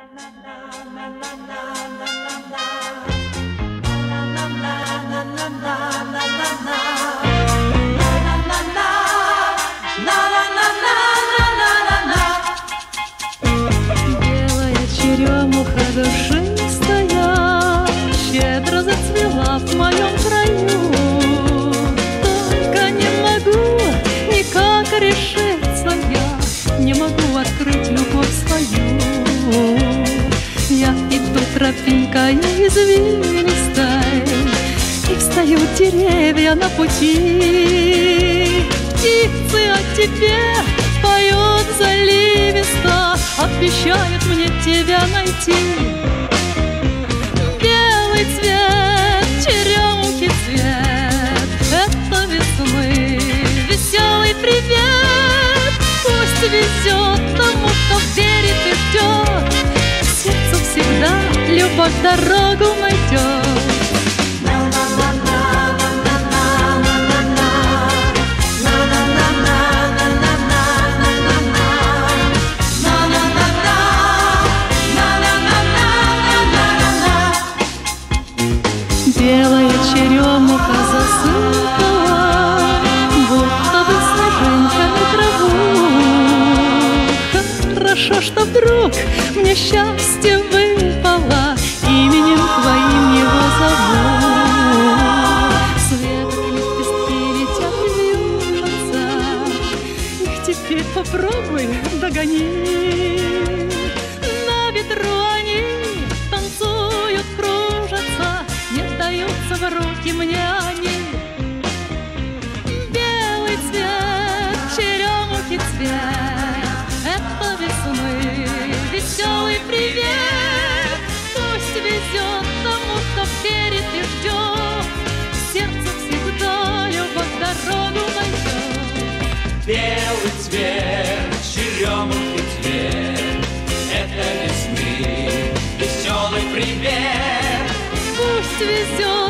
Белая черемуха душистая щедро зацвела в моем краю. Только не могу никак решиться я, не могу открыть любовь свою. Я иду тропинкой извилистой, и встают деревья на пути. Птицы о тебе поют заливисто, обещают мне тебя найти. Белый цвет, черемухи цвет, это весны веселый привет. Пусть везет тому, кто верит и ждет, сердцу всегда любовь дорогу найдет. Белая черемуха засыпала, будто бы снежинками траву. Хорошо, что вдруг мне счастье выпало, именем твоим его зову. Светом лепестки летят и вьются, их теперь попробуй догони. На ветру они танцуют, кружатся, не даются в руки мне они. Белый цвет, черемухи цвет, это весны веселый привет. Пусть везет тому, кто верит и ждет, сердце всегда любовь дорогу найдет. Белый цвет, черемухи цвет, это весны веселый привет. Пусть везет